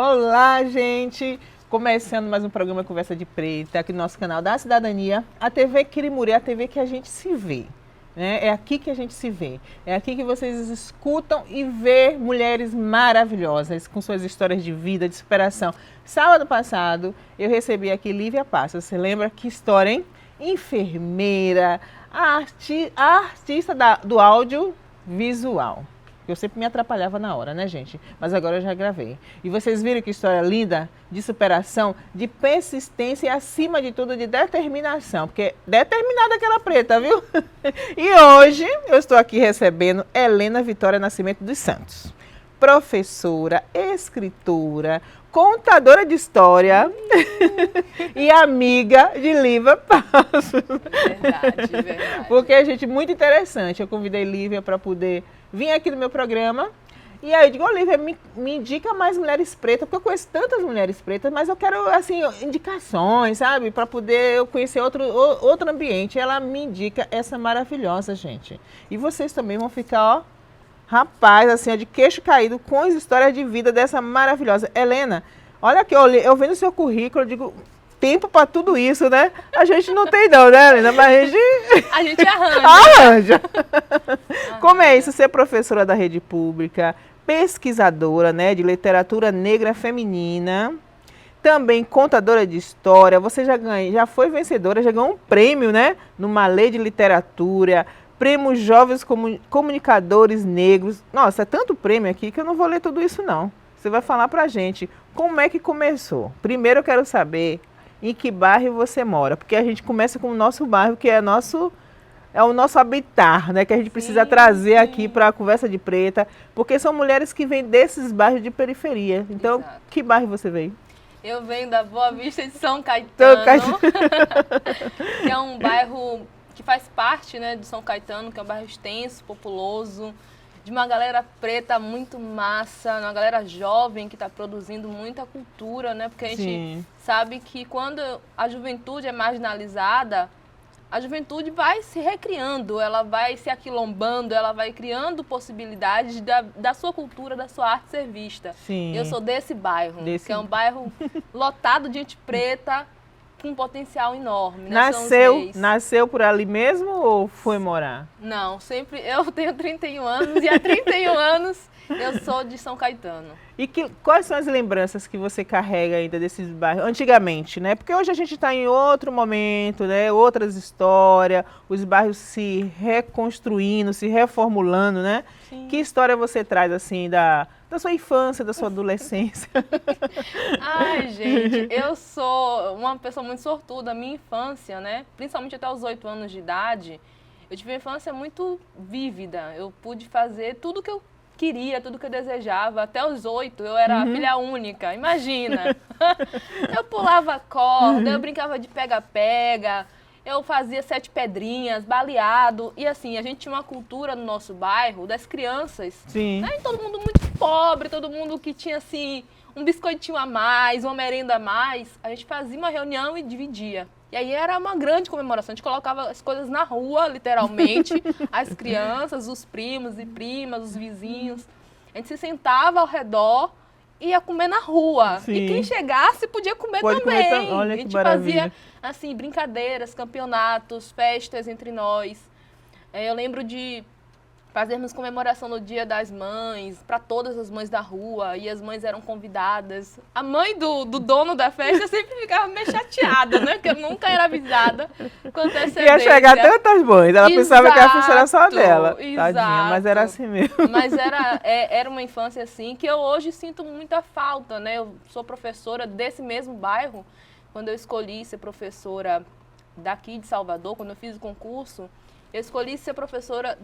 Olá, gente! Começando mais um programa Conversa de Preta, aqui no nosso canal da Cidadania. A TV Quirimuri é a TV que a gente se vê, né? É aqui que a gente se vê. É aqui que vocês escutam e vê mulheres maravilhosas, com suas histórias de vida, de superação. Sábado passado, eu recebi aqui Lívia Passos. Você lembra que história, hein? Enfermeira, a artista do áudio visual. Eu sempre me atrapalhava na hora, né, gente? Mas agora eu já gravei. E vocês viram que história linda de superação, de persistência e, acima de tudo, de determinação. Porque determinada aquela preta, viu? E hoje eu estou aqui recebendo Helena Vitória Nascimento dos Santos. Professora, escritora, contadora de história e amiga de Lívia Passos. Verdade. Porque é gente muito interessante. Eu convidei Lívia para poder vir aqui no meu programa. E aí eu digo, Lívia, me indica mais mulheres pretas, porque eu conheço tantas mulheres pretas, mas eu quero, assim, indicações, sabe? Para poder eu conhecer outro ambiente. Ela me indica essa maravilhosa, gente. E vocês também vão ficar, ó, rapaz, assim, ó, de queixo caído com as histórias de vida dessa maravilhosa. Helena, olha aqui, eu vendo o seu currículo, eu digo, tempo para tudo isso, né? A gente não tem não, né, Helena? Mas a gente arranja. Arranja. Como é isso, ser professora da rede pública, pesquisadora, né, de literatura negra feminina, também contadora de história, você já foi vencedora, já ganhou um prêmio, né, numa lei de literatura, prêmio Jovens Comunicadores Negros. Nossa, é tanto prêmio aqui que eu não vou ler tudo isso, não. Você vai falar pra gente como é que começou. Primeiro eu quero saber em que bairro você mora, porque a gente começa com o nosso bairro, que é o nosso habitat, né, que a gente precisa trazer aqui para a Conversa de Preta, porque são mulheres que vêm desses bairros de periferia. Então, Exato. Que bairro você veio? Eu venho da Boa Vista de São Caetano, que é um bairro que faz parte, né, de São Caetano, que é um bairro extenso, populoso, de uma galera preta muito massa, uma galera jovem que está produzindo muita cultura, né? Porque a gente sabe que quando a juventude é marginalizada, a juventude vai se recriando, ela vai se aquilombando, ela vai criando possibilidades da sua cultura, da sua arte ser vista. Sim. Eu sou desse bairro, que é um bairro lotado de gente preta, com um potencial enorme. Né? Nasceu por ali mesmo ou foi morar? Não, sempre. Eu tenho 31 anos e há 31 anos eu sou de São Caetano. E quais são as lembranças que você carrega ainda desses bairros, antigamente, né? Porque hoje a gente está em outro momento, né? Outras histórias, os bairros se reconstruindo, se reformulando, né? Sim. Que história você traz, assim, da sua infância, da sua adolescência? Ai, gente, eu sou uma pessoa muito sortuda. Minha infância, né? Principalmente até os 8 anos de idade, eu tive uma infância muito vívida. Eu pude fazer tudo que eu queria, tudo que eu desejava. Até os 8 eu era filha única, imagina. Eu pulava corda, eu brincava de pega-pega, eu fazia 7 pedrinhas, baleado. E assim, a gente tinha uma cultura no nosso bairro das crianças. Sim. Né? Todo mundo muito pobre, todo mundo que tinha assim um biscoitinho a mais, uma merenda a mais. A gente fazia uma reunião e dividia. E aí era uma grande comemoração, a gente colocava as coisas na rua, literalmente, as crianças, os primos e primas, os vizinhos. A gente se sentava ao redor e ia comer na rua. Sim. E quem chegasse podia comer também. Olha a gente que maravilha. fazia assim, brincadeiras, campeonatos, festas entre nós. Eu lembro de fazermos comemoração no Dia das Mães, para todas as mães da rua, e as mães eram convidadas. A mãe do dono da festa sempre ficava meio chateada, né? Porque eu nunca era avisada com antecedência. Ia chegar tantas mães, ela pensava que ia funcionar só dela. Exato. Tadinha, mas era assim mesmo. Mas era uma infância assim que eu hoje sinto muita falta, né? Eu sou professora desse mesmo bairro. Quando eu escolhi ser professora daqui de Salvador, quando eu fiz o concurso, eu escolhi ser professora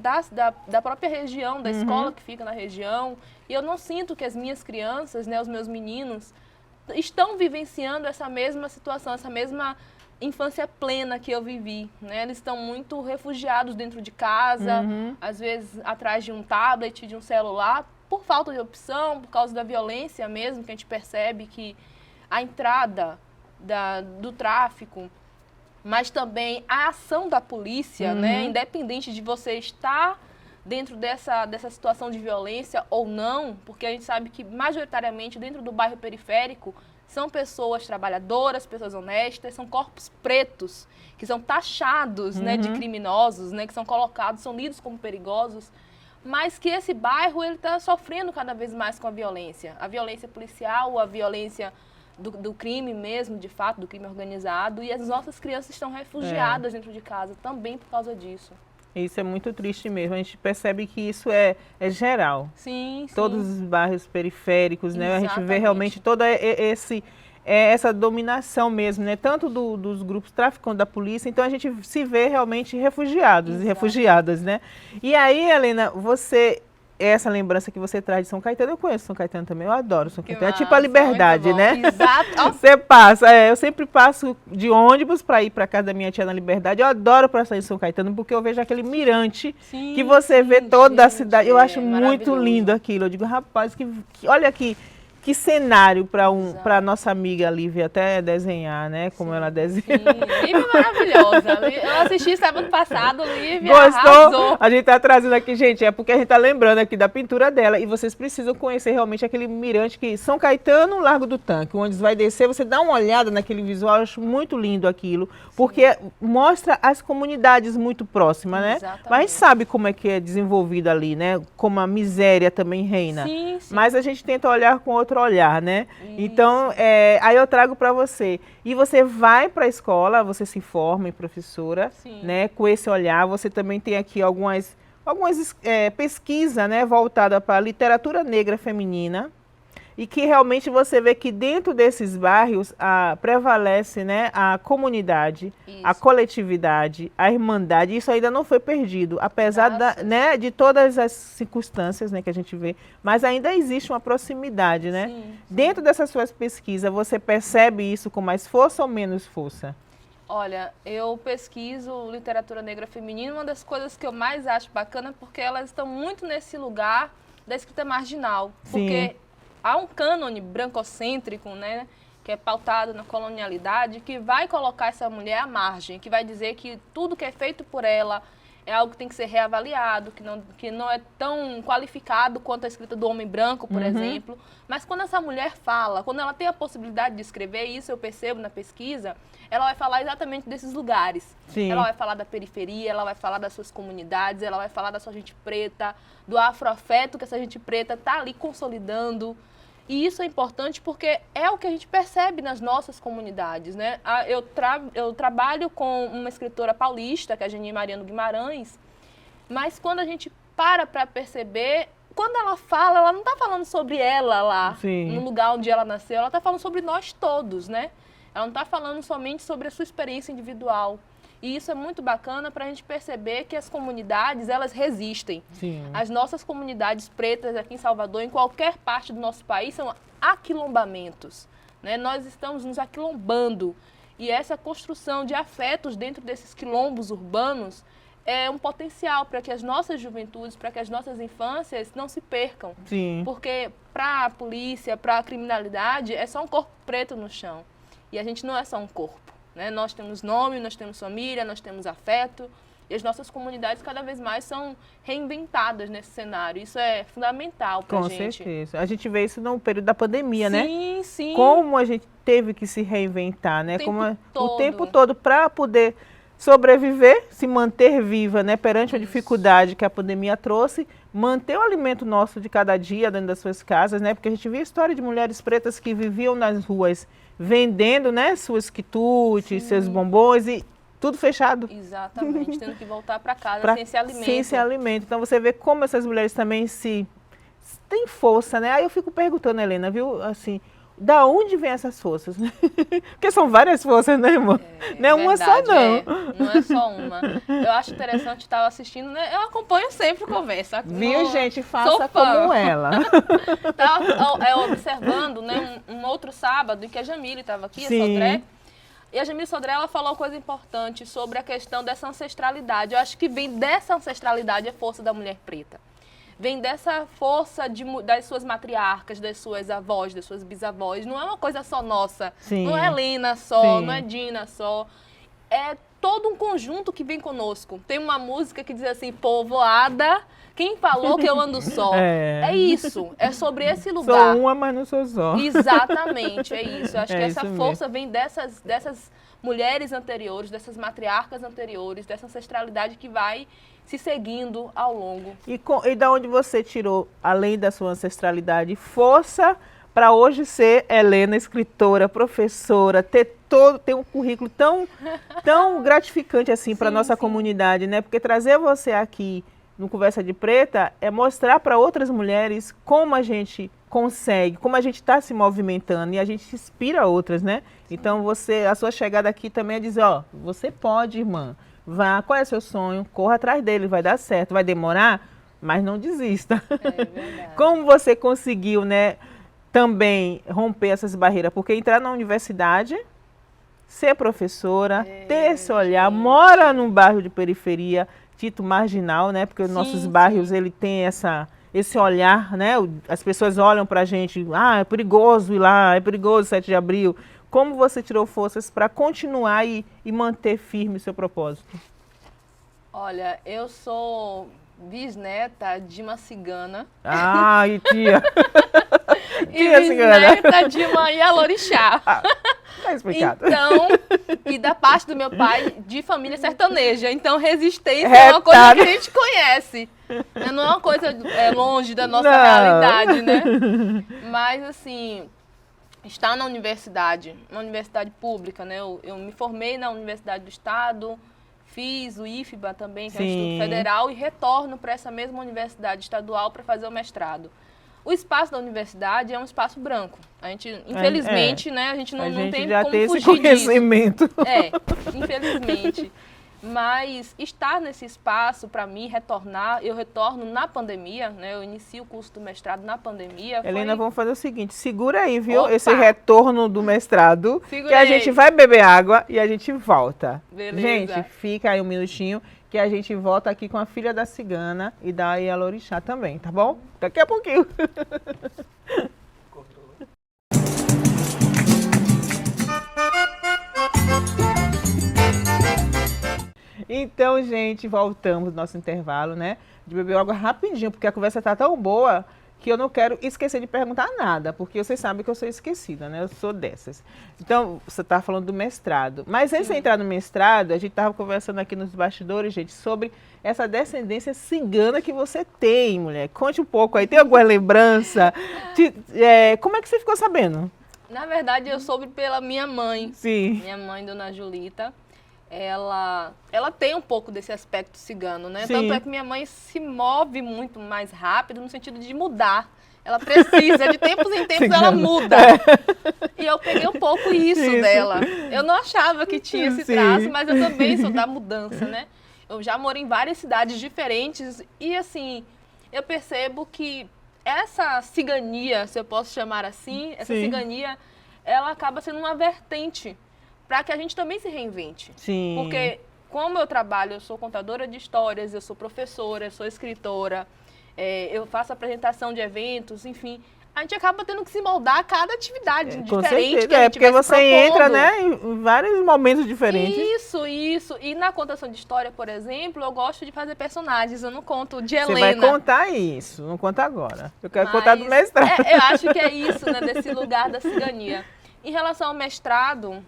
da própria região, da escola que fica na região. E eu não sinto que as minhas crianças, né, os meus meninos, estão vivenciando essa mesma situação, essa mesma infância plena que eu vivi. Né? Eles estão muito refugiados dentro de casa, às vezes atrás de um tablet, de um celular, por falta de opção, por causa da violência mesmo, que a gente percebe que a entrada do tráfico, mas também a ação da polícia, né? Independente de você estar dentro dessa situação de violência ou não, porque a gente sabe que majoritariamente dentro do bairro periférico são pessoas trabalhadoras, pessoas honestas, são corpos pretos, que são taxados, né, de criminosos, né, que são colocados, são lidos como perigosos, mas que esse bairro está sofrendo cada vez mais com a violência policial, a violência do crime mesmo, de fato, do crime organizado, e as nossas crianças estão refugiadas dentro de casa também por causa disso. Isso é muito triste mesmo. A gente percebe que isso é geral. Sim, sim. Todos os bairros periféricos, né? Exatamente. A gente vê realmente toda essa dominação mesmo, né? Tanto dos grupos traficantes da polícia, então a gente se vê realmente refugiados e refugiadas, né? E aí, Helena, essa lembrança que você traz de São Caetano, eu conheço São Caetano também, eu adoro São Caetano. É tipo a Liberdade, né? Exato. Você passa, eu sempre passo de ônibus para ir para casa da minha tia na Liberdade. Eu adoro passar em São Caetano porque eu vejo aquele mirante que você vê toda a cidade. Eu acho muito lindo aquilo. Eu digo, rapaz, olha aqui. Que cenário para nossa amiga Lívia até desenhar, né? Como ela desenha. Sim, Lívia é maravilhosa. Eu assisti sábado passado, Lívia Gostou? arrasou. A gente tá trazendo aqui, gente, é porque a gente tá lembrando aqui da pintura dela e vocês precisam conhecer realmente aquele mirante que São Caetano, Largo do Tanque, onde vai descer, você dá uma olhada naquele visual, eu acho muito lindo aquilo, porque mostra as comunidades muito próximas, né? Exatamente. Mas a gente sabe como é que é desenvolvido ali, né? Como a miséria também reina. Sim, sim. Mas a gente tenta olhar com outro olhar, né? Isso. Então, aí eu trago para você. E você vai para a escola, você se forma em professora, né? Com esse olhar, você também tem aqui algumas pesquisas, né? Voltada para a literatura negra feminina. E que realmente você vê que dentro desses bairros prevalece, né, a comunidade, a coletividade, a irmandade. Isso ainda não foi perdido, apesar né, de todas as circunstâncias, né, que a gente vê. Mas ainda existe uma proximidade, né? Sim. Dentro dessas suas pesquisas, você percebe isso com mais força ou menos força? Olha, eu pesquiso literatura negra feminina. Uma das coisas que eu mais acho bacana é porque elas estão muito nesse lugar da escrita marginal. Porque há um cânone brancocêntrico, né, que é pautado na colonialidade, que vai colocar essa mulher à margem, que vai dizer que tudo que é feito por ela é algo que tem que ser reavaliado, que não é tão qualificado quanto a escrita do homem branco, por exemplo. Mas quando essa mulher fala, quando ela tem a possibilidade de escrever, isso eu percebo na pesquisa, ela vai falar exatamente desses lugares. Sim. Ela vai falar da periferia, ela vai falar das suas comunidades, ela vai falar da sua gente preta, do afroafeto que essa gente preta está ali consolidando. E isso é importante porque é o que a gente percebe nas nossas comunidades, né? Eu trabalho com uma escritora paulista, que é a Geni Mariano Guimarães, mas quando a gente para perceber, quando ela fala, ela não está falando sobre ela lá, no lugar onde ela nasceu, ela está falando sobre nós todos, né? Ela não está falando somente sobre a sua experiência individual. E isso é muito bacana para a gente perceber que as comunidades, elas resistem. Sim. As nossas comunidades pretas aqui em Salvador, em qualquer parte do nosso país, são aquilombamentos, né? Nós estamos nos aquilombando. E essa construção de afetos dentro desses quilombos urbanos é um potencial para que as nossas juventudes, para que as nossas infâncias não se percam. Sim. Porque para a polícia, para a criminalidade, é só um corpo preto no chão. E a gente não é só um corpo. Né? Nós temos nome, nós temos família, nós temos afeto e as nossas comunidades cada vez mais são reinventadas nesse cenário. Isso é fundamental para a gente. Com certeza. A gente vê isso no período da pandemia, né? Sim, sim. Como a gente teve que se reinventar, né? O tempo todo para poder sobreviver, se manter viva, né? Perante a dificuldade que a pandemia trouxe, manter o alimento nosso de cada dia dentro das suas casas, né? Porque a gente via a história de mulheres pretas que viviam nas ruas vendendo, né, suas quitutes, seus bombons e tudo fechado. Exatamente, tendo que voltar para casa sem esse alimento. Sem esse alimento. Então você vê como essas mulheres também têm força, né? Aí eu fico perguntando, Helena, viu, assim, da onde vem essas forças? Porque são várias forças, né, irmão? Não é uma só, não. Não é só uma. Eu acho interessante, estar assistindo, né? Eu acompanho sempre conversa. Viu, gente? Faça como ela. Estava observando, né, um outro sábado em que a Jamile estava aqui, a Sodré. E a Jamile Sodré, ela falou uma coisa importante sobre a questão dessa ancestralidade. Eu acho que vem dessa ancestralidade a força da mulher preta. Vem dessa força das suas matriarcas, das suas avós, das suas bisavós. Não é uma coisa só nossa. Não é Helena só, não é Dina só. É todo um conjunto que vem conosco. Tem uma música que diz assim, povoada, quem falou que eu ando só? É isso, é sobre esse lugar. Sou uma, mas não sou só. Exatamente, é isso. Eu acho que essa isso força vem dessas mulheres anteriores, dessas matriarcas anteriores, dessa ancestralidade que vai se seguindo ao longo. E da onde você tirou, além da sua ancestralidade, força para hoje ser Helena, escritora, professora, ter um currículo tão gratificante assim para a nossa comunidade, né? Porque trazer você aqui no Conversa de Preta é mostrar para outras mulheres como a gente consegue, como a gente está se movimentando e a gente inspira outras, né? Então a sua chegada aqui também é dizer, ó, você pode, irmã, vá, qual é seu sonho? Corra atrás dele, vai dar certo, vai demorar, mas não desista. É verdade. Como você conseguiu, né, também romper essas barreiras? Porque entrar na universidade, ser professora, ter esse olhar, mora num bairro de periferia, dito marginal, né? Porque os nossos bairros, ele tem esse olhar, né? As pessoas olham pra gente, é perigoso ir lá, é perigoso 7 de abril. Como você tirou forças para continuar e manter firme o seu propósito? Olha, eu sou bisneta de uma cigana. Ai, tia! E bisneta de uma Ialorixá. Tá explicado. Então, e da parte do meu pai, de família sertaneja. Então, resistência é uma coisa que a gente conhece. Não é uma coisa longe da nossa realidade, né? Mas, assim, estar na universidade, uma universidade pública, né? Eu me formei na Universidade do Estado, fiz o IFBA também, que é o Instituto Federal, e retorno para essa mesma universidade estadual para fazer o mestrado. O espaço da universidade é um espaço branco. A gente, infelizmente, né, a gente não tem já como tem fugir esse conhecimento. disso. Infelizmente. Mas estar nesse espaço, para mim, eu retorno na pandemia, né? Eu inicio o curso do mestrado na pandemia. Helena, vamos fazer o seguinte, segura aí, viu? Opa! Esse retorno do mestrado, Segura que a aí. gente vai beber água e a gente volta. Beleza. Gente, fica aí um minutinho, que a gente volta aqui com a filha da cigana e da Ialorixá também, tá bom? Daqui a pouquinho. Então, gente, voltamos do nosso intervalo, né? De beber água rapidinho, porque a conversa tá tão boa que eu não quero esquecer de perguntar nada, porque vocês sabem que eu sou esquecida, né? Eu sou dessas. Então, você tá falando do mestrado. Mas antes de entrar no mestrado, a gente tava conversando aqui nos bastidores, gente, sobre essa descendência cigana que você tem, mulher. Conte um pouco aí, tem alguma lembrança? Como é que você ficou sabendo? Na verdade, eu soube pela minha mãe. Sim. Minha mãe, Dona Julita. Ela tem um pouco desse aspecto cigano, né? Sim. Tanto é que minha mãe se move muito mais rápido no sentido de mudar. Ela precisa, de tempos em tempos ela muda. E eu peguei um pouco isso dela. Eu não achava que tinha esse traço, mas eu também sou da mudança, né? Eu já morei em várias cidades diferentes e, assim, eu percebo que essa cigania, se eu posso chamar assim, essa cigania, ela acaba sendo uma vertente para que a gente também se reinvente. Sim. Porque, como eu trabalho, eu sou contadora de histórias, eu sou professora, eu sou escritora, eu faço apresentação de eventos, enfim, a gente acaba tendo que se moldar a cada atividade diferente que a gente porque vai se você entra, propondo. né, em vários momentos diferentes. Isso. E na contação de história, por exemplo, eu gosto de fazer personagens, eu não conto de Helena. Você vai contar isso, não conta agora. Eu quero contar do mestrado. Eu acho que é isso, né, desse lugar da cigania. Em relação ao mestrado,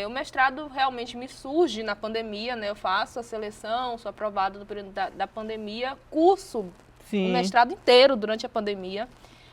o mestrado realmente me surge na pandemia, né? Eu faço a seleção, sou aprovada no período da pandemia, curso o mestrado inteiro durante a pandemia,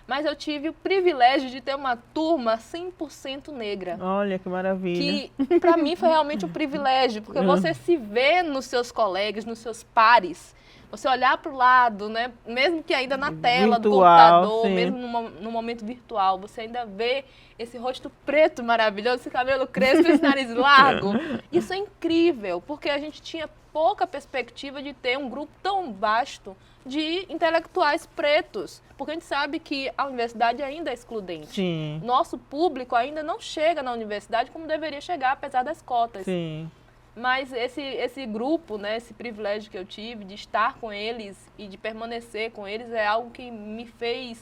mas eu tive o privilégio de ter uma turma 100% negra. Olha que maravilha. Que para mim foi realmente um privilégio, porque você se vê nos seus colegas, nos seus pares, você olhar para o lado, né? Mesmo que ainda na tela do computador, mesmo no momento virtual, você ainda vê esse rosto preto maravilhoso, esse cabelo crespo, esse nariz largo. Isso é incrível, porque a gente tinha pouca perspectiva de ter um grupo tão vasto de intelectuais pretos, porque a gente sabe que a universidade ainda é excludente. Sim. Nosso público ainda não chega na universidade como deveria chegar, apesar das cotas. Sim. Mas esse grupo, né, esse privilégio que eu tive de estar com eles e de permanecer com eles é algo que me fez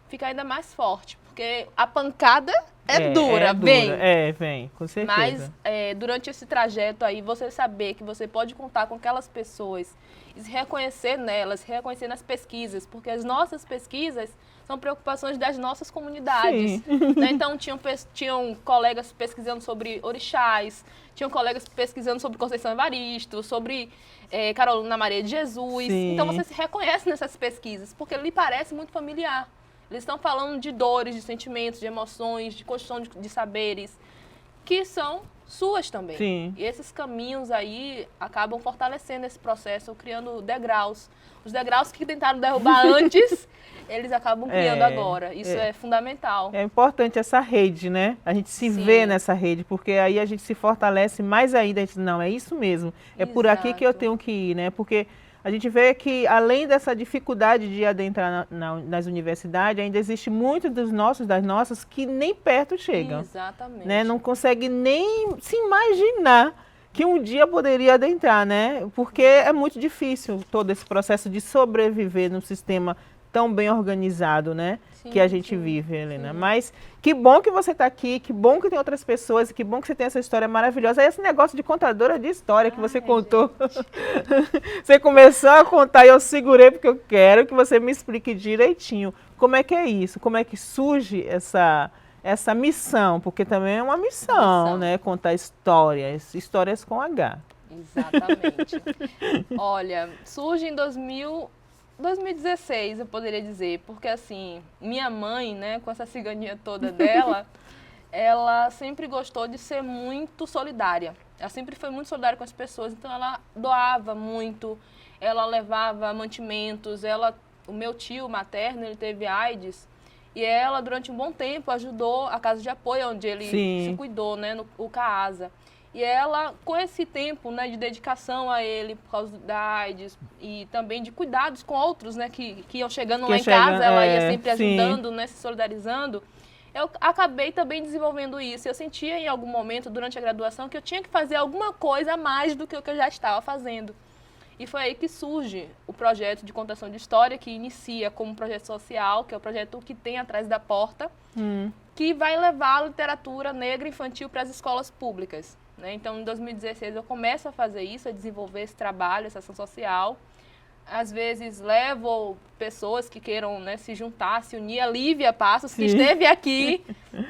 ficar ainda mais forte. Porque a pancada é dura, vem. Vem, com certeza. Mas durante esse trajeto aí, você saber que você pode contar com aquelas pessoas e se reconhecer nelas, se reconhecer nas pesquisas, porque as nossas pesquisas são preocupações das nossas comunidades. Né? Então, tinham colegas pesquisando sobre orixás, tinham colegas pesquisando sobre Conceição Evaristo, sobre Carolina Maria de Jesus. Sim. Então, você se reconhece nessas pesquisas, porque lhe parece muito familiar. Eles estão falando de dores, de sentimentos, de emoções, de construção de saberes, que são suas também. Sim. E esses caminhos aí acabam fortalecendo esse processo, criando degraus. Os degraus que tentaram derrubar antes, eles acabam criando agora. Isso é fundamental. É importante essa rede, né? A gente se vê nessa rede, porque aí a gente se fortalece mais ainda. A gente, não, é isso mesmo. É por aqui que eu tenho que ir, né? Porque a gente vê que, além dessa dificuldade de adentrar nas universidades, ainda existe muito das nossas, que nem perto chegam. Exatamente. Né? Não consegue nem se imaginar que um dia poderia adentrar, né? Porque é muito difícil todo esse processo de sobreviver num sistema tão bem organizado, né? Sim, que a gente vive, Helena. Mas que bom que você está aqui, que bom que tem outras pessoas, que bom que você tem essa história maravilhosa. Esse negócio de contadora de história que você contou. Você começou a contar e eu segurei porque eu quero que você me explique direitinho como é que é isso, como é que surge essa missão, porque também é uma missão, né? Contar histórias com H. Exatamente. Olha, surge em 2016, eu poderia dizer, porque assim, minha mãe, né, com essa ciganinha toda dela, ela sempre gostou de ser muito solidária. Ela sempre foi muito solidária com as pessoas, então ela doava muito, ela levava mantimentos, o meu tio materno, ele teve AIDS, e ela, durante um bom tempo, ajudou a casa de apoio, onde ele se cuidou, né, o CAASA. E ela, com esse tempo, né, de dedicação a ele, por causa da AIDS, e também de cuidados com outros, né, que iam chegando lá em casa, ela ia sempre ajudando, né, se solidarizando, eu acabei também desenvolvendo isso. Eu sentia em algum momento, durante a graduação, que eu tinha que fazer alguma coisa a mais do que o que eu já estava fazendo. E foi aí que surge o projeto de contação de história, que inicia como projeto social, que é o projeto Que Tem Atrás da Porta, que vai levar a literatura negra infantil para as escolas públicas. Né? Então, em 2016, eu começo a fazer isso, a desenvolver esse trabalho, essa ação social. Às vezes, levo pessoas que queiram, né, se juntar, se unir. A Lívia Passos, que esteve aqui,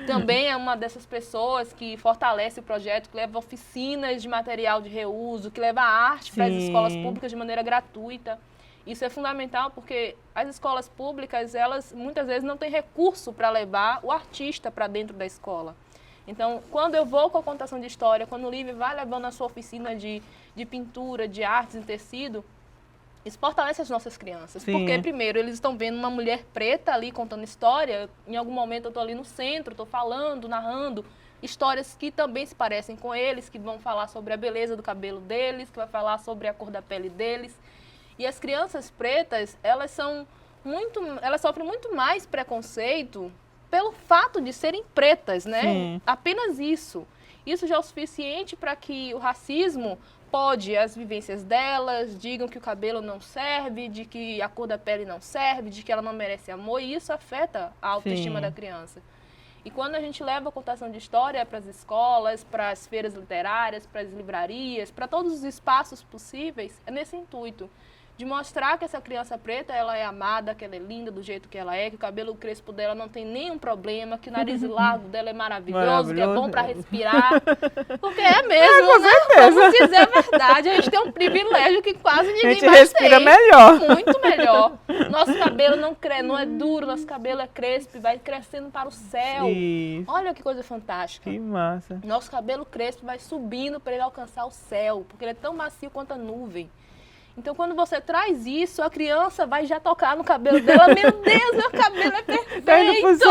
também é uma dessas pessoas que fortalece o projeto, que leva oficinas de material de reuso, que leva arte para as escolas públicas de maneira gratuita. Isso é fundamental porque as escolas públicas, elas muitas vezes não têm recurso para levar o artista para dentro da escola. Então, quando eu vou com a contação de história, quando o Lívia vai levando a sua oficina de pintura, de artes em tecido, isso fortalece as nossas crianças. Porque, primeiro, eles estão vendo uma mulher preta ali contando história. Em algum momento eu estou ali no centro, estou falando, narrando histórias que também se parecem com eles, que vão falar sobre a beleza do cabelo deles, que vai falar sobre a cor da pele deles. E as crianças pretas, elas sofrem muito mais preconceito pelo fato de serem pretas, né? Apenas isso. Isso já é o suficiente para que o racismo as vivências delas, digam que o cabelo não serve, de que a cor da pele não serve, de que ela não merece amor, e isso afeta a autoestima da criança. E quando a gente leva a contação de história para as escolas, para as feiras literárias, para as livrarias, para todos os espaços possíveis, é nesse intuito de mostrar que essa criança preta, ela é amada, que ela é linda do jeito que ela é, que o cabelo crespo dela não tem nenhum problema, que o nariz largo dela é maravilhoso, que é bom para respirar. Porque é mesmo, com certeza. Vamos dizer a verdade, a gente tem um privilégio que quase ninguém mais tem. A gente respira melhor. Muito melhor. Nosso cabelo não é duro, nosso cabelo é crespo e vai crescendo para o céu. Isso. Olha que coisa fantástica. Que massa. Nosso cabelo crespo vai subindo para ele alcançar o céu, porque ele é tão macio quanto a nuvem. Então, quando você traz isso, a criança vai já tocar no cabelo dela. Meu Deus, meu cabelo é perfeito!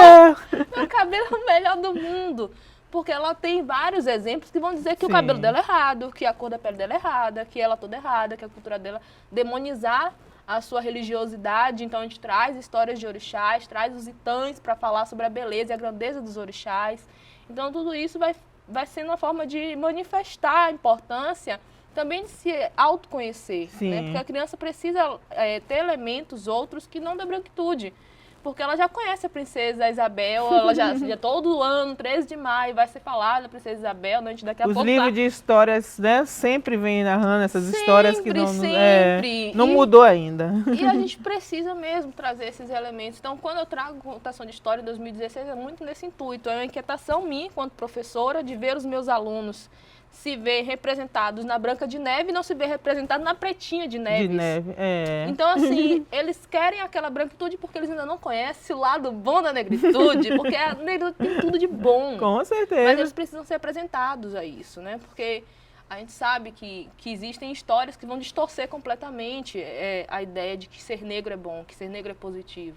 Meu cabelo é o melhor do mundo. Porque ela tem vários exemplos que vão dizer que o cabelo dela é errado, que a cor da pele dela é errada, que ela é toda errada, que a cultura dela demonizar a sua religiosidade. Então, a gente traz histórias de orixás, traz os itãs para falar sobre a beleza e a grandeza dos orixás. Então, tudo isso vai sendo uma forma de manifestar a importância também de se autoconhecer, né? Porque a criança precisa ter elementos outros que não da branquitude. porque ela já conhece a princesa Isabel, ela já todo ano, 13 de maio, vai ser falada da princesa Isabel, né? A gente daqui a Os pouco livros de histórias, né, sempre vem narrando essas histórias que não, sempre. Não mudou ainda. E a gente precisa mesmo trazer esses elementos. Então, quando eu trago contação de história em 2016, é muito nesse intuito. É uma inquietação minha, enquanto professora, de ver os meus alunos se ver representados na Branca de Neve e não se ver representados na Pretinha de Neve. De neve, Então, assim, eles querem aquela branquitude porque eles ainda não conhecem o lado bom da negritude, porque a negritude tem tudo de bom. Com certeza. Mas eles precisam ser apresentados a isso, né? Porque a gente sabe que existem histórias que vão distorcer completamente a ideia de que ser negro é bom, que ser negro é positivo.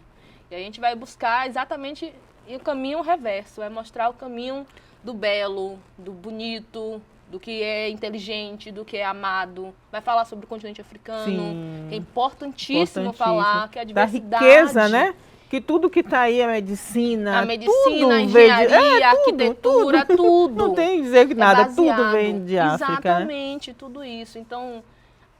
E a gente vai buscar exatamente o caminho reverso, é mostrar o caminho do belo, do bonito, do que é inteligente, do que é amado. Vai falar sobre o continente africano, Sim. que é importantíssimo falar, que é a da diversidade. riqueza, né? Que tudo que está aí, a medicina, A tudo a engenharia, a tudo, arquitetura, tudo. Não tem que dizer que nada, tudo baseado. vem de África. Exatamente, né? Tudo isso. Então,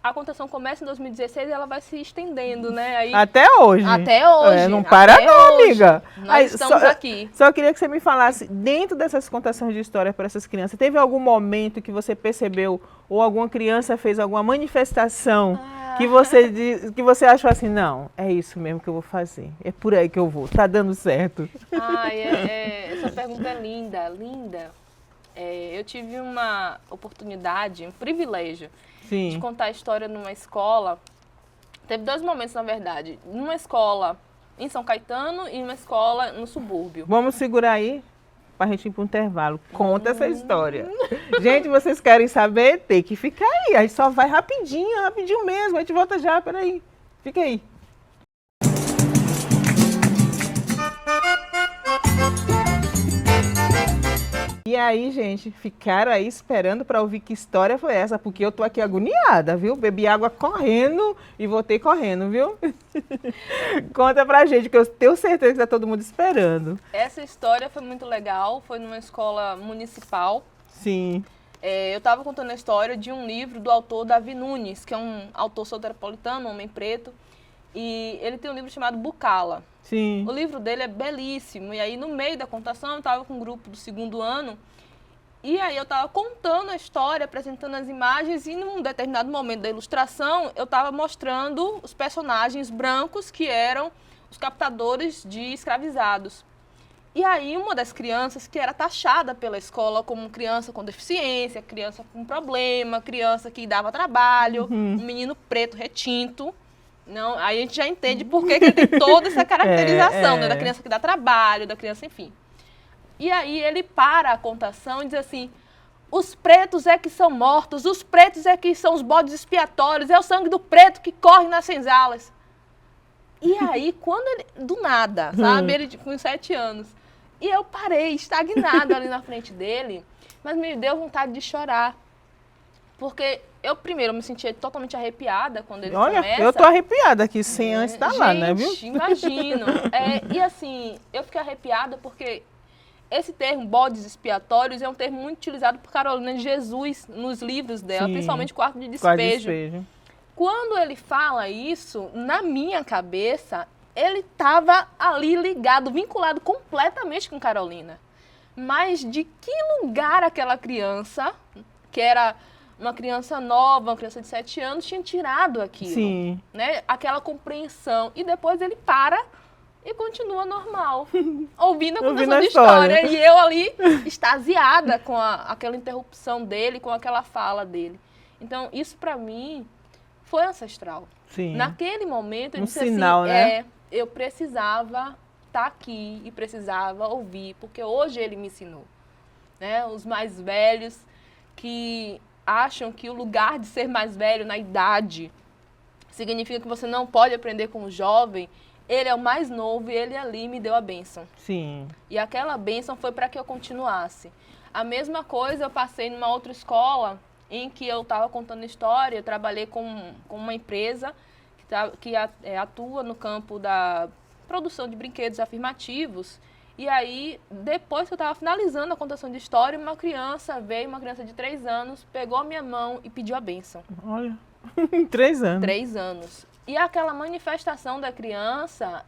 a contação começa em 2016 e ela vai se estendendo, né? Aí, até hoje. Até hoje. Não para não, hoje. amiga. Nós estamos aqui. Só queria que você me falasse, dentro dessas contações de história para essas crianças, teve algum momento que você percebeu, ou alguma criança fez alguma manifestação que você achou assim, não, é isso mesmo que eu vou fazer, é por aí que eu vou, tá dando certo? Essa pergunta é linda, linda. Eu tive uma oportunidade, um privilégio, Sim. de contar a história numa escola. Teve 2 momentos, na verdade. Numa escola em São Caetano e numa escola no subúrbio. Vamos segurar aí pra gente ir para um intervalo. Conta essa história. Gente, vocês querem saber? Tem que ficar aí. A gente só vai rapidinho, rapidinho mesmo. A gente volta já, peraí. Fica aí. E aí, gente, ficaram aí esperando para ouvir que história foi essa, porque eu tô aqui agoniada, viu? Bebi água correndo e voltei correndo, viu? Conta pra gente, que eu tenho certeza que tá todo mundo esperando. Essa história foi muito legal, foi numa escola municipal. Sim. Eu estava contando a história de um livro do autor Davi Nunes, que é um autor soteropolitano, um homem preto, e ele tem um livro chamado Bucala. Sim. O livro dele é belíssimo, e aí no meio da contação eu estava com um grupo do 2º ano, e aí eu estava contando a história, apresentando as imagens, e num determinado momento da ilustração eu estava mostrando os personagens brancos que eram os captadores de escravizados. E aí uma das crianças que era taxada pela escola como criança com deficiência, criança com problema, criança que dava trabalho, um menino preto retinto. Não, aí a gente já entende por que ele tem toda essa caracterização, né, da criança que dá trabalho, da criança, enfim. E aí ele para a contação e diz assim, os pretos é que são mortos, os pretos é que são os bodes expiatórios, é o sangue do preto que corre nas senzalas. E aí, quando ele, do nada, sabe, ele com 7 anos, e eu parei, estagnada ali na frente dele, mas me deu vontade de chorar. Porque eu, primeiro, me sentia totalmente arrepiada quando ele começa. Olha, eu tô arrepiada aqui, sem antes estar lá, né, viu? Imagino. E assim, eu fiquei arrepiada porque esse termo, bodes expiatórios, é um termo muito utilizado por Carolina de Jesus nos livros dela, principalmente Quarto de Despejo. Quando ele fala isso, na minha cabeça, ele estava ali ligado, vinculado completamente com Carolina. Mas de que lugar aquela criança, que era uma criança nova, uma criança de 7 anos, tinha tirado aquilo? Sim. Né? Aquela compreensão. E depois ele para e continua normal, ouvindo a contação de história. E eu ali, extasiada com aquela interrupção dele, com aquela fala dele. Então, isso para mim foi ancestral. Sim. Naquele momento, eu disse sinal, assim, né? Eu precisava estar aqui e precisava ouvir, porque hoje ele me ensinou. Né? Os mais velhos que acham que o lugar de ser mais velho na idade significa que você não pode aprender com o jovem, ele é o mais novo e ele ali me deu a bênção. Sim. E aquela bênção foi para que eu continuasse. A mesma coisa eu passei numa outra escola em que eu estava contando história, eu trabalhei com uma empresa que atua no campo da produção de brinquedos afirmativos. E aí, depois que eu estava finalizando a contação de história, uma criança de 3 anos, pegou a minha mão e pediu a bênção. Olha, 3 anos. 3 anos. E aquela manifestação da criança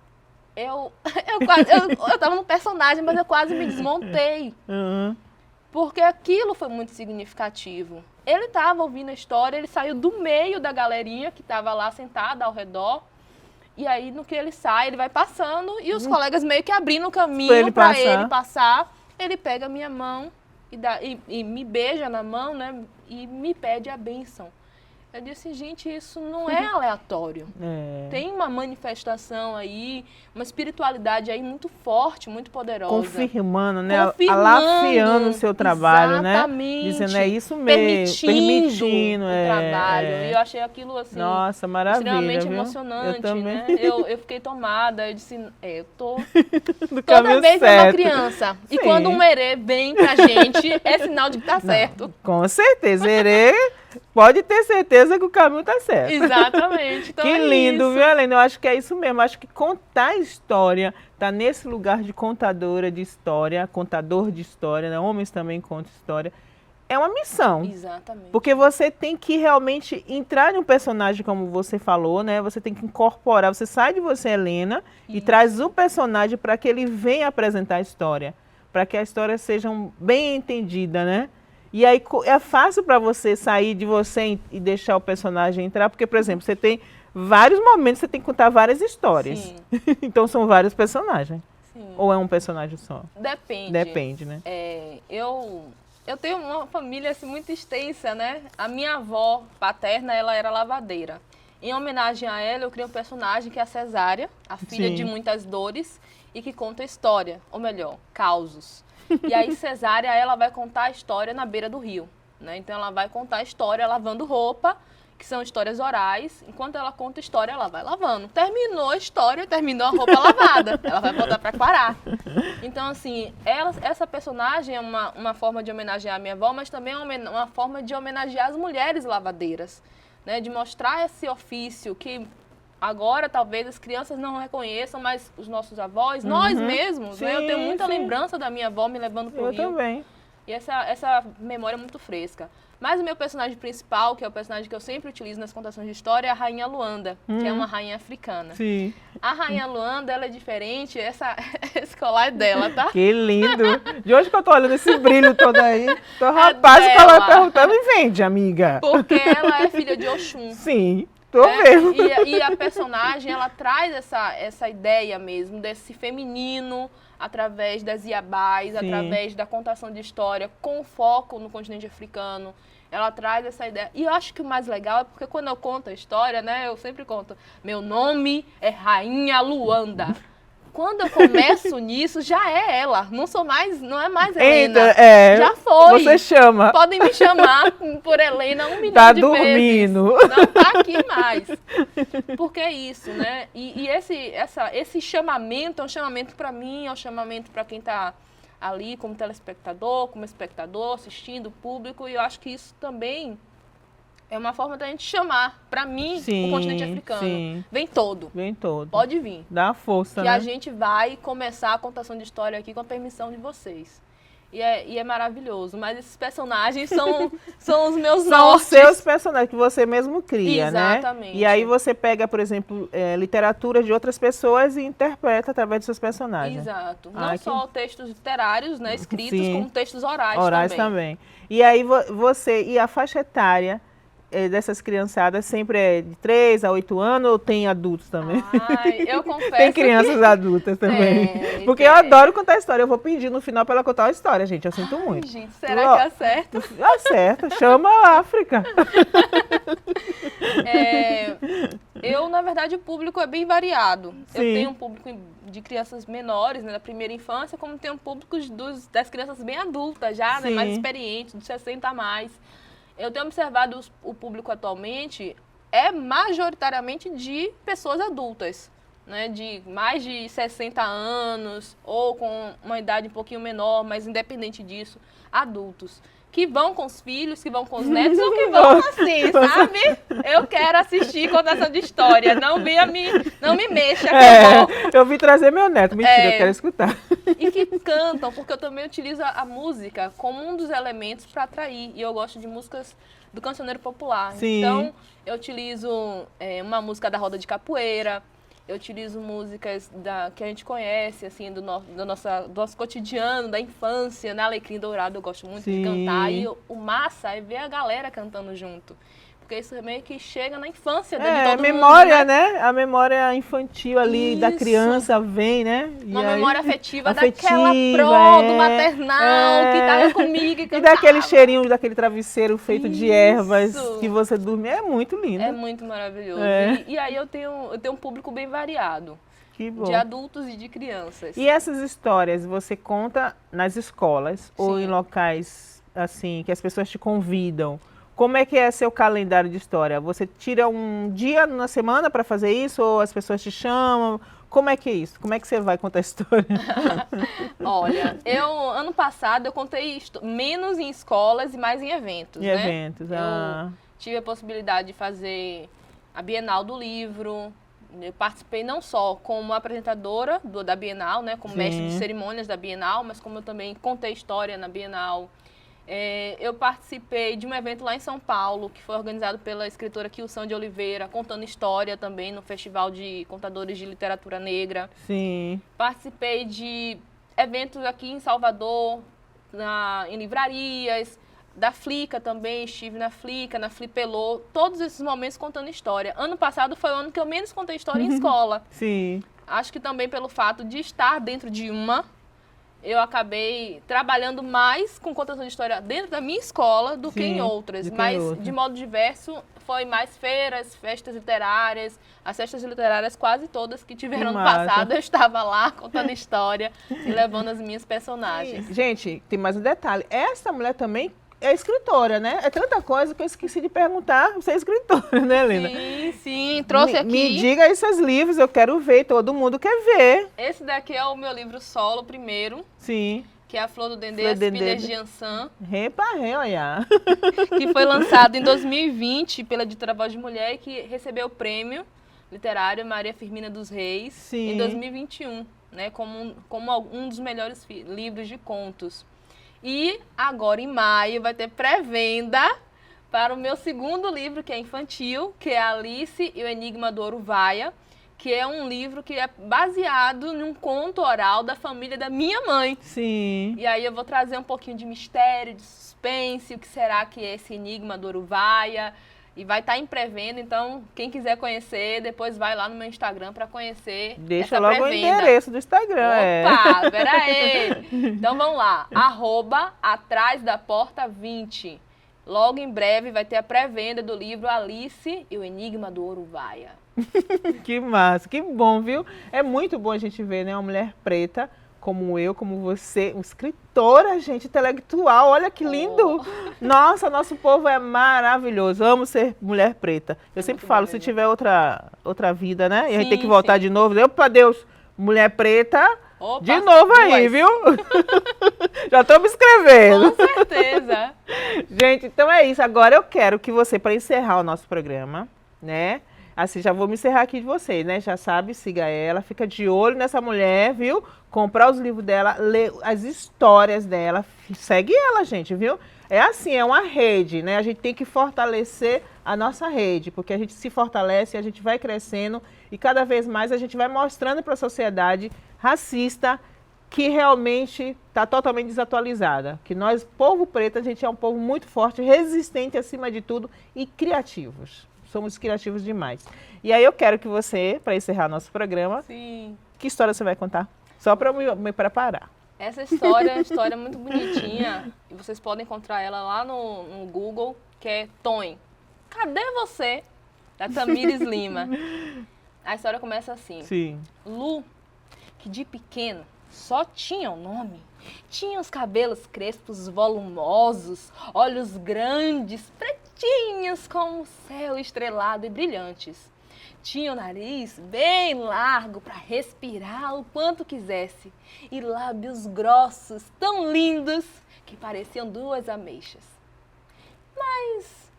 Eu tava no personagem, mas eu quase me desmontei. Porque aquilo foi muito significativo. Ele estava ouvindo a história, ele saiu do meio da galerinha que estava lá sentada ao redor. E aí, no que ele sai, ele vai passando e os colegas meio que abrindo o caminho para ele passar. Ele pega a minha mão e me beija na mão, né? E me pede a bênção. Eu disse, gente, isso não é aleatório. Tem uma manifestação aí, uma espiritualidade aí muito forte, muito poderosa. Confirmando, né? Alafiando o seu trabalho, exatamente, né? Dizendo, é isso mesmo. Permitindo o trabalho. E eu achei aquilo, assim, nossa, maravilha, extremamente viu? emocionante, eu também. né? Eu fiquei tomada, eu disse, eu tô... Do Toda vez certo. é uma criança. E quando um erê vem pra gente, é sinal de que tá certo. Com certeza, erê... Pode ter certeza que o caminho está certo. Exatamente. Então que lindo, viu, Helena? Eu acho que é isso mesmo. Eu acho que contar história, tá nesse lugar de contadora de história, contador de história, né? Homens também contam história. É uma missão. Exatamente. Porque você tem que realmente entrar em um personagem, como você falou, né? Você tem que incorporar. Você sai de você, Helena, e traz o personagem para que ele venha apresentar a história. Para que a história seja bem entendida, né? E aí é fácil para você sair de você e deixar o personagem entrar, porque, por exemplo, você tem vários momentos, você tem que contar várias histórias. Sim. Então são vários personagens. Sim. Ou é um personagem só? Depende. Depende, né? Eu tenho uma família assim, muito extensa, né? A minha avó paterna, ela era lavadeira. Em homenagem a ela, eu criei um personagem que é a Cesária, a filha de muitas dores, e que conta história, ou melhor, causos. E aí, Cesária, ela vai contar a história na beira do rio, né? Então, ela vai contar a história lavando roupa, que são histórias orais. Enquanto ela conta a história, ela vai lavando. Terminou a história, terminou a roupa lavada. Ela vai voltar para quarar. Então, assim, essa personagem é uma forma de homenagear a minha avó, mas também é uma forma de homenagear as mulheres lavadeiras, né? De mostrar esse ofício que... Agora, talvez, as crianças não reconheçam, mas os nossos avós, nós mesmos, né? Eu tenho muita lembrança da minha avó me levando para o rio. Eu também. E essa memória é muito fresca. Mas o meu personagem principal, que é o personagem que eu sempre utilizo nas contações de história, é a Rainha Luanda, que é uma rainha africana. Sim. A Rainha Luanda, ela é diferente, esse colar é dela, tá? Que lindo. De onde que eu tô olhando esse brilho todo aí? Então, rapaz, o colar perguntando e vende, amiga. Porque ela é filha de Oxum. Sim. Mesmo. E a personagem, ela traz essa ideia mesmo desse feminino através das iabás, através da contação de história com foco no continente africano. Ela traz essa ideia. E eu acho que o mais legal é porque quando eu conto a história, né, eu sempre conto, meu nome é Rainha Luanda. Quando eu começo nisso, já é ela. Não é mais Helena. Já foi. Você chama. Podem me chamar por Helena 1 milhão tá de dormindo. vezes. Não tá aqui mais. Porque é isso, né? E esse chamamento é um chamamento para mim, é um chamamento para quem tá ali como telespectador, como espectador, assistindo o público. E eu acho que isso também... é uma forma da gente chamar, para mim, o continente africano. Sim. Vem todo. Vem todo. Pode vir. Dá força, que né? A gente vai começar a contação de história aqui com a permissão de vocês. E é maravilhoso. Mas esses personagens são os meus nortes. São os seus personagens que você mesmo cria, Exatamente. Né? E aí você pega, por exemplo, literatura de outras pessoas e interpreta através dos seus personagens. Exato. Não só textos literários, né, escritos, como textos orais também. E aí e a faixa etária dessas criançadas sempre é de 3 a 8 anos ou tem adultos também? Ai, eu confesso tem crianças adultas também. Porque eu adoro contar história. Eu vou pedir no final para ela contar uma história, gente. Eu sinto muito. Gente, será que acerta? Acerta. Chama a África. Na verdade, o público é bem variado. Sim. Eu tenho um público de crianças menores, né, da primeira infância, como tenho um público das crianças bem adultas já, né, mais experientes, de 60 a mais. Eu tenho observado o público atualmente é majoritariamente de pessoas adultas, né, de mais de 60 anos ou com uma idade um pouquinho menor, mas independente disso, adultos. Que vão com os filhos, que vão com os netos ou que vão assim, sabe? Eu quero assistir contação de história, não me mexa. Eu vim trazer meu neto, mentira, eu quero escutar. E que cantam, porque eu também utilizo a música como um dos elementos para atrair. E eu gosto de músicas do cancioneiro popular. Sim. Então, eu utilizo uma música da roda de capoeira, Eu utilizo músicas que a gente conhece, assim, do nosso cotidiano, da infância, né? Alecrim Dourado eu gosto muito de cantar. E o massa é ver a galera cantando junto. Porque isso meio que chega na infância de todo memória, mundo, né? A memória infantil ali da criança vem, né? Uma memória afetiva daquela do maternal que tava comigo e cantava. E daquele cheirinho, daquele travesseiro feito de ervas que você dorme. É muito lindo. É muito maravilhoso. E aí eu tenho um público bem variado. Que bom. De adultos e de crianças. E essas histórias você conta nas escolas ou em locais assim que as pessoas te convidam? Como é que é seu calendário de história? Você tira um dia na semana para fazer isso ou as pessoas te chamam? Como é que é isso? Como é que você vai contar a história? Olha, ano passado eu contei menos em escolas e mais em eventos, em eventos, Eu tive a possibilidade de fazer a Bienal do Livro. Eu participei não só como apresentadora da Bienal, né, como mestre de cerimônias da Bienal, mas como eu também contei história na Bienal. Eu participei de um evento lá em São Paulo, que foi organizado pela escritora Kilson de Oliveira, contando história também no Festival de Contadores de Literatura Negra. Sim. Participei de eventos aqui em Salvador, em livrarias, da Flica também, estive na Flica, na Flipelô, todos esses momentos contando história. Ano passado foi o ano que eu menos contei história em escola. Sim. Acho que também pelo fato de estar dentro de eu acabei trabalhando mais com contação de história dentro da minha escola do que em outras. Mas, de modo diverso, foi mais feiras, festas literárias. As festas literárias quase todas que tiveram no passado, eu estava lá contando história e levando as minhas personagens. Gente, tem mais um detalhe. Essa mulher também é escritora, né? É tanta coisa que eu esqueci de perguntar. Você é escritora, né, Helena? Sim, trouxe aqui. Me diga esses livros, eu quero ver, todo mundo quer ver. Esse daqui é o meu livro solo, primeiro. Sim. Que é A Flor do Dendê, As Pilhas de Ançã. Olha. Que foi lançado em 2020 pela editora Voz de Mulher e que recebeu o prêmio literário Maria Firmina dos Reis em 2021, né? Como um dos melhores livros de contos. E agora, em maio, vai ter pré-venda para o meu segundo livro, que é infantil, que é Alice e o Enigma do Ouro-Vaia, que é um livro que é baseado num conto oral da família da minha mãe. Sim. E aí eu vou trazer um pouquinho de mistério, de suspense, o que será que é esse Enigma do Ouro-Vaia. E vai estar em pré-venda, então quem quiser conhecer, depois vai lá no meu Instagram para conhecer. Deixa logo o endereço do Instagram. Opa, peraí. Então vamos lá, @atrásdaporta20. Logo em breve vai ter a pré-venda do livro Alice e o Enigma do Ouro-Vaia. Que massa, que bom, viu? É muito bom a gente ver, né, uma mulher preta como eu, como você, uma escritora, gente, intelectual, olha que lindo! Nossa, nosso povo é maravilhoso, amo ser mulher preta. Eu sempre falo, se tiver outra vida, né, e a gente tem que voltar de novo, opa, Deus, mulher preta, de novo aí, viu? Já estou me inscrevendo. Com certeza. Gente, então é isso, agora eu quero que você, para encerrar o nosso programa, né, assim, já vou me encerrar aqui de vocês, né? Já sabe, siga ela, fica de olho nessa mulher, viu? Comprar os livros dela, ler as histórias dela, segue ela, gente, viu? É assim, é uma rede, né? A gente tem que fortalecer a nossa rede, porque a gente se fortalece, a gente vai crescendo e cada vez mais a gente vai mostrando para a sociedade racista que realmente está totalmente desatualizada. Que nós, povo preto, a gente é um povo muito forte, resistente acima de tudo e criativos. Somos criativos demais. E aí eu quero que você, para encerrar nosso programa, que história você vai contar? Só para me preparar. Essa história é uma história muito bonitinha e vocês podem encontrar ela lá no Google, que é Tonho. Cadê você? Da Tamires Lima. A história começa assim. Sim. Lu, que de pequeno só tinha o nome. Tinha os cabelos crespos volumosos, olhos grandes, pretinhos como o céu estrelado e brilhantes. Tinha o nariz bem largo para respirar o quanto quisesse e lábios grossos tão lindos que pareciam duas ameixas. Mas,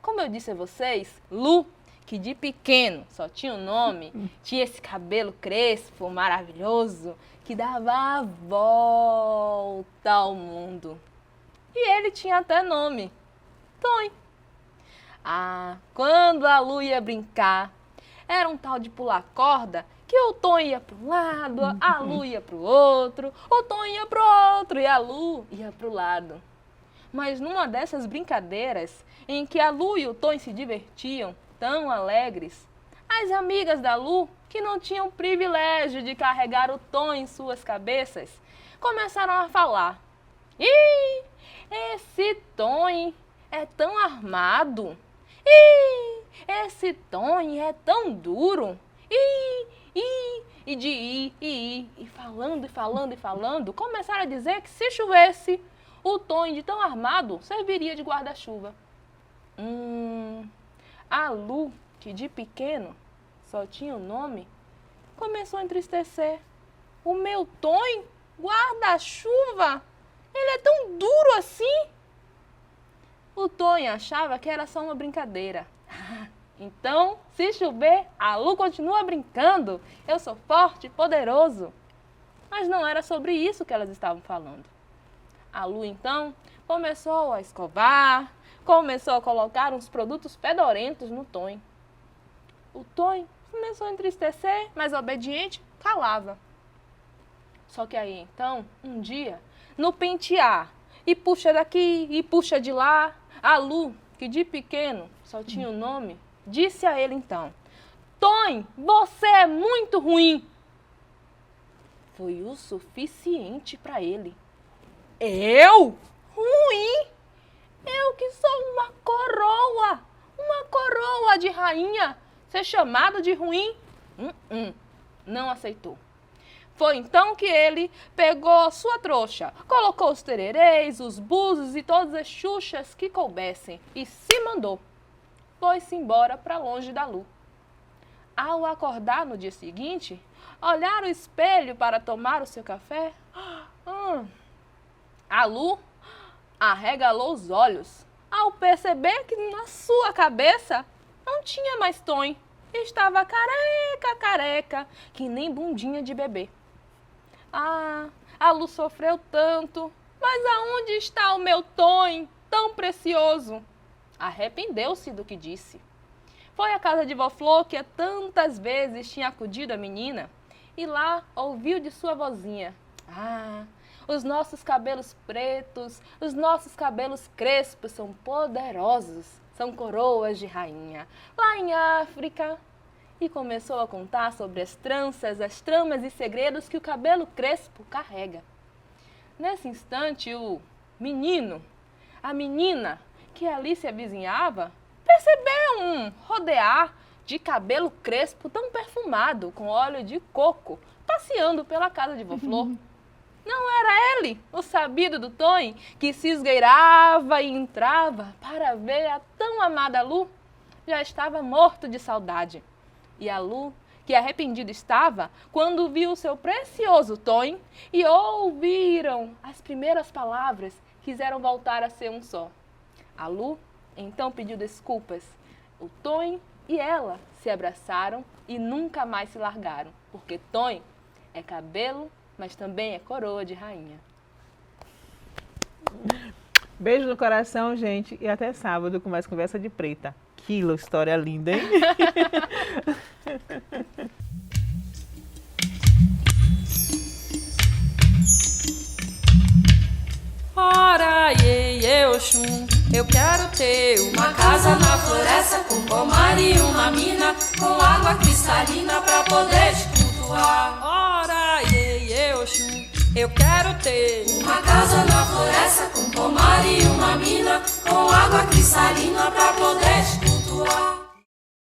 como eu disse a vocês, Lu, que de pequeno só tinha o nome, tinha esse cabelo crespo, maravilhoso, que dava a volta ao mundo. E ele tinha até nome, Tonho. Ah, quando a Lu ia brincar, Era um tal de pular corda que o Tonho ia para um lado, a Lu ia para o outro, o Tonho ia para o outro e a Lu ia para o lado. Mas numa dessas brincadeiras em que a Lu e o Tonho se divertiam, tão alegres, as amigas da Lu, que não tinham o privilégio de carregar o Tonho em suas cabeças, começaram a falar: "Ih, esse Tonho é tão armado! Ih, esse Tonho é tão duro! E de ir, e falando, começaram a dizer que se chovesse, o Tonho de tão armado serviria de guarda-chuva." A Lu, que de pequeno só tinha o nome, começou a entristecer. "O meu Tonho, guarda-chuva, ele é tão duro assim?" O Tonho achava que era só uma brincadeira. "Então, se chover, a Lu continua brincando. Eu sou forte e poderoso." Mas não era sobre isso que elas estavam falando. A Lu, então, começou a escovar, começou a colocar uns produtos fedorentos no Tonho. O Tonho começou a entristecer, mas obediente, calava. Só que aí, então, um dia, no pentear, e puxa daqui, e puxa de lá, a Lu, que de pequeno só tinha o nome, disse a ele então: "Tonho, você é muito ruim." Foi o suficiente para ele. "Eu? Ruim? Eu que sou uma coroa de rainha, ser chamado de ruim?" Não aceitou. Foi então que ele pegou sua trouxa, colocou os tererês, os búzios e todas as xuxas que coubessem e se mandou. Foi-se embora para longe da Lu. Ao acordar no dia seguinte, olhar o espelho para tomar o seu café, a Lu arregalou os olhos ao perceber que na sua cabeça não tinha mais Tonho. Estava careca, que nem bundinha de bebê. A Lu sofreu tanto, mas aonde está o meu Tonho, tão precioso? Arrependeu-se do que disse. Foi à casa de Vó Flor, que tantas vezes tinha acudido a menina, e lá ouviu de sua vozinha: os nossos cabelos pretos, os nossos cabelos crespos são poderosos, são coroas de rainha, lá em África. E começou a contar sobre as tranças, as tramas e segredos que o cabelo crespo carrega. Nesse instante, o menino, a menina que ali se avizinhava, percebeu um rodear de cabelo crespo tão perfumado, com óleo de coco, passeando pela casa de Vó Flor. Não era ele, o sabido do Tonho, que se esgueirava e entrava para ver a tão amada Lu? Já estava morto de saudade. E a Lu, que arrependido estava, quando viu o seu precioso Tonho e ouviram as primeiras palavras, quiseram voltar a ser um só. A Lu então pediu desculpas. O Tonho e ela se abraçaram e nunca mais se largaram, porque Tonho é cabelo, mas também é coroa de rainha. Beijo no coração, gente, e até sábado com mais Conversa de Preta. Que história linda, hein? Ora, iê, Oxum, eu quero ter uma casa na floresta com pomar e uma mina com água cristalina pra poder te cultuar. Ora, iê, Oxum, eu quero ter uma casa na floresta com pomar e uma mina com água cristalina pra poder te cultuar.